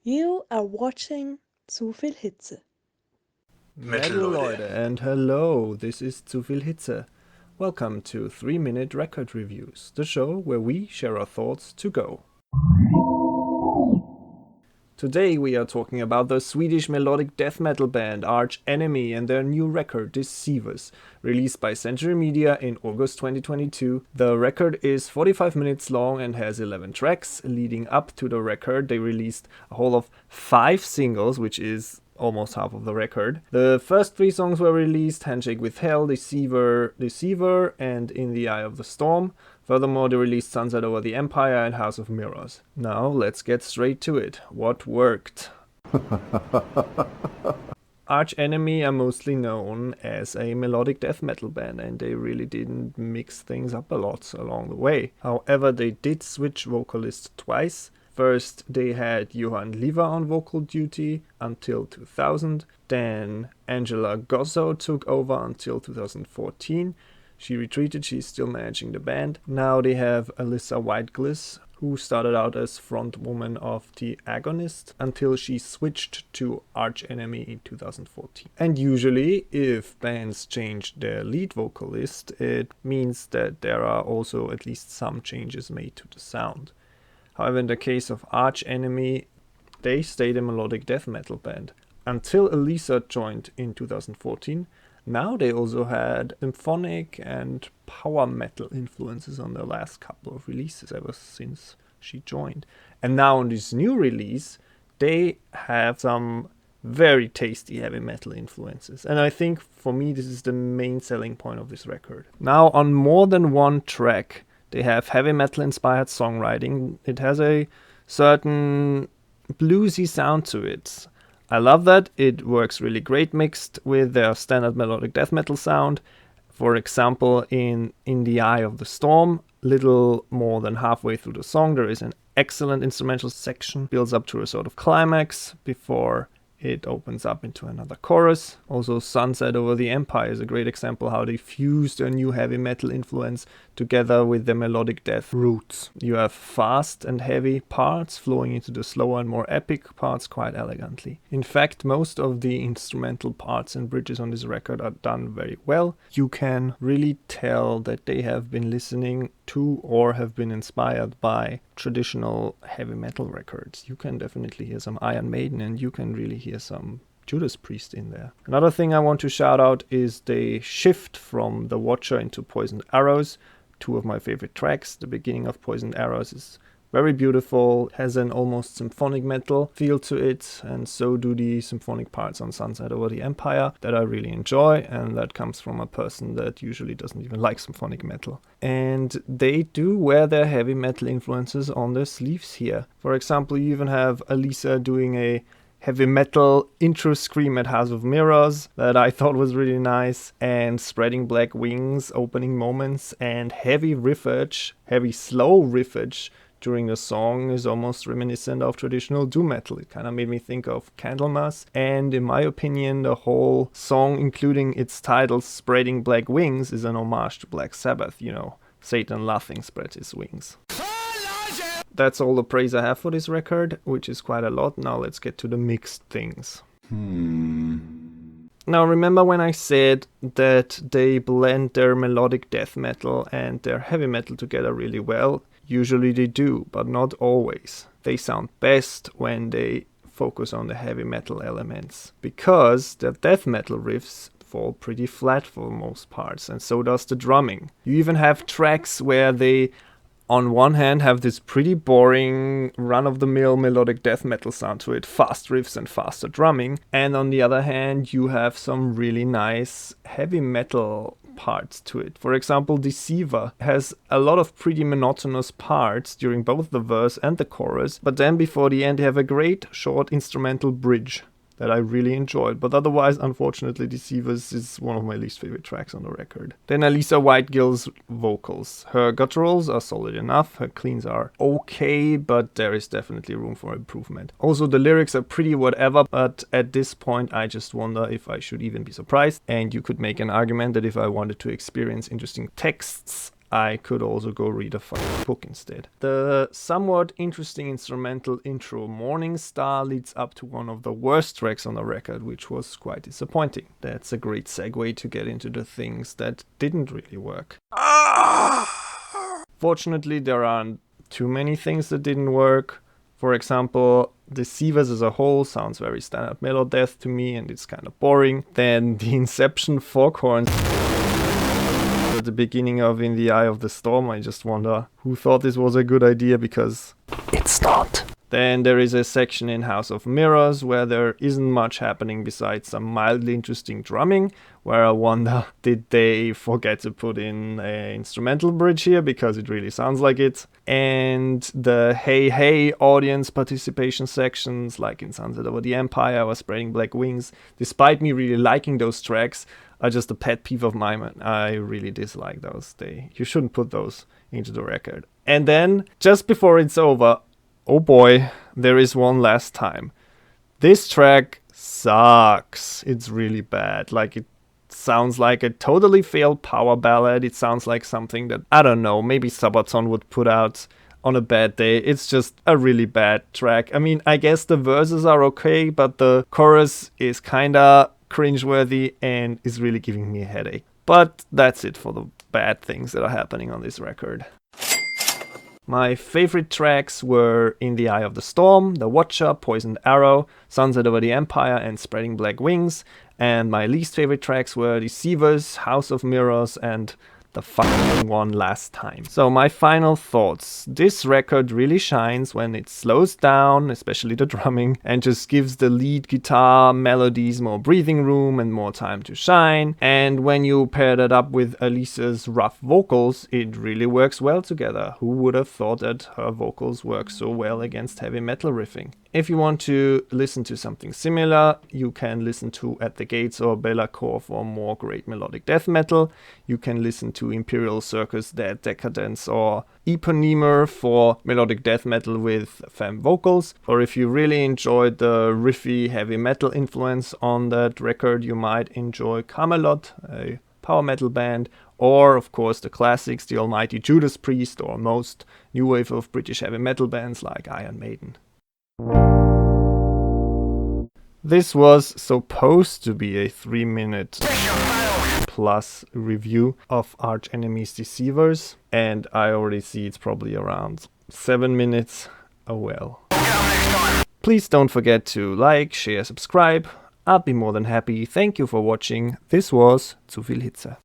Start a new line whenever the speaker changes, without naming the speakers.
You are watching Zu viel Hitze.
Metal Leute, and hello, this is Zu viel Hitze. Welcome to 3-Minute Record Reviews, the show where we share our thoughts to go. Today we are talking about the Swedish melodic death metal band Arch Enemy and their new record Deceivers, released by Century Media in August 2022. The record is 45 minutes long and has 11 tracks. Leading up to the record, they released a whole of 5 singles, which is almost half of the record. The first 3 songs were released: Handshake with Hell, Deceiver, and In the Eye of the Storm. Furthermore, they released Sunset Over the Empire and House of Mirrors. Now, let's get straight to it. What worked? Arch Enemy are mostly known as a melodic death metal band, and they really didn't mix things up a lot along the way. However, they did switch vocalists twice. First, they had Johan Liva on vocal duty until 2000. Then Angela Gozzo took over until 2014. She retreated, she's still managing the band. Now they have Alyssa Whiteglass, who started out as frontwoman of The Agonist until she switched to Arch Enemy in 2014. And usually, if bands change their lead vocalist, it means that there are also at least some changes made to the sound. However, in the case of Arch Enemy, they stayed a melodic death metal band until Elisa joined in 2014. Now they also had symphonic and power metal influences on their last couple of releases ever since she joined. And now on this new release, they have some very tasty heavy metal influences. And I think for me, this is the main selling point of this record. Now, on more than one track, they have heavy metal inspired songwriting. It has a certain bluesy sound to it. I love that. It works really great mixed with their standard melodic death metal sound. For example, in the Eye of the Storm, little more than halfway through the song, there is an excellent instrumental section, builds up to a sort of climax before it opens up into another chorus. Also, Sunset Over the Empire is a great example how they fused their new heavy metal influence together with their melodic death roots. You have fast and heavy parts flowing into the slower and more epic parts quite elegantly. In fact, most of the instrumental parts and bridges on this record are done very well. You can really tell that they have been listening to or have been inspired by traditional heavy metal records. You can definitely hear some Iron Maiden, and you can really hear some Judas Priest in there. Another thing I want to shout out is the shift from The Watcher into Poisoned Arrows. 2 of my favorite tracks. The beginning of Poisoned Arrows is very beautiful, has an almost symphonic metal feel to it, and so do the symphonic parts on Sunset Over the Empire that I really enjoy, and that comes from a person that usually doesn't even like symphonic metal. And they do wear their heavy metal influences on their sleeves here. For example, you even have Elisa doing a heavy metal intro scream at House of Mirrors that I thought was really nice, and Spreading Black Wings opening moments, and heavy slow riffage during the song is almost reminiscent of traditional doom metal. It kind of made me think of Candlemas, and in my opinion, the whole song, including its title Spreading Black Wings, is an homage to Black Sabbath, Satan laughing spread his wings. That's all the praise I have for this record, which is quite a lot. Now let's get to the mixed things. Now remember when I said that they blend their melodic death metal and their heavy metal together really well? Usually they do, but not always. They sound best when they focus on the heavy metal elements, because the death metal riffs fall pretty flat for most parts, and so does the drumming. You even have tracks where they, on one hand, have this pretty boring, run-of-the-mill melodic death metal sound to it, fast riffs and faster drumming, and on the other hand, you have some really nice heavy metal parts to it. For example, Deceiver has a lot of pretty monotonous parts during both the verse and the chorus, but then before the end, they have a great short instrumental bridge that I really enjoyed, but otherwise, unfortunately, Deceivers is one of my least favorite tracks on the record. Then Alyssa Whitegill's vocals. Her gutturals are solid enough, her cleans are okay, but there is definitely room for improvement. Also, the lyrics are pretty whatever, but at this point, I just wonder if I should even be surprised, and you could make an argument that if I wanted to experience interesting texts, I could also go read a fucking book instead. The somewhat interesting instrumental intro Morning Star leads up to one of the worst tracks on the record, which was quite disappointing. That's a great segue to get into the things that didn't really work. Fortunately, there aren't too many things that didn't work. For example, Deceivers as a whole sounds very standard melodeath to me, and it's kind of boring. Then the Inception foghorns at the beginning of In the Eye of the Storm, I just wonder who thought this was a good idea, because it's not. Then there is a section in House of Mirrors where there isn't much happening besides some mildly interesting drumming, where I wonder, did they forget to put in an instrumental bridge here, because it really sounds like it. And the Hey Hey audience participation sections, like in Sunset Over the Empire or Spreading Black Wings, despite me really liking those tracks, are just a pet peeve of mine. I really dislike those. You shouldn't put those into the record. And then, just before it's over, oh boy, there is one last time. This track sucks. It's really bad. Like, it sounds like a totally failed power ballad. It sounds like something that, I don't know, maybe Sabaton would put out on a bad day. It's just a really bad track. I mean, I guess the verses are okay, but the chorus is kinda cringeworthy and is really giving me a headache. But that's it for the bad things that are happening on this record. My favorite tracks were In the Eye of the Storm, The Watcher, Poisoned Arrow, Sunset Over the Empire, and Spreading Black Wings. And my least favorite tracks were Deceivers, House of Mirrors, and the fucking one last time. So my final thoughts. This record really shines when it slows down, especially the drumming, and just gives the lead guitar melodies more breathing room and more time to shine. And when you pair that up with Alice's rough vocals, it really works well together. Who would have thought that her vocals work so well against heavy metal riffing? If you want to listen to something similar, you can listen to At the Gates or Bellacore for more great melodic death metal. You can listen to Imperial Circus, Dead Decadence, or Eponymous for melodic death metal with femme vocals. Or if you really enjoyed the riffy heavy metal influence on that record, you might enjoy Camelot, a power metal band, or of course the classics, the almighty Judas Priest, or most new wave of British heavy metal bands like Iron Maiden. This was supposed to be a 3-minute plus review of Arch Enemy's Deceivers, and I already see it's probably around 7 minutes. Oh well. Please don't forget to like, share, subscribe. I'd be more than happy. Thank you for watching. This was Zu viel Hitze.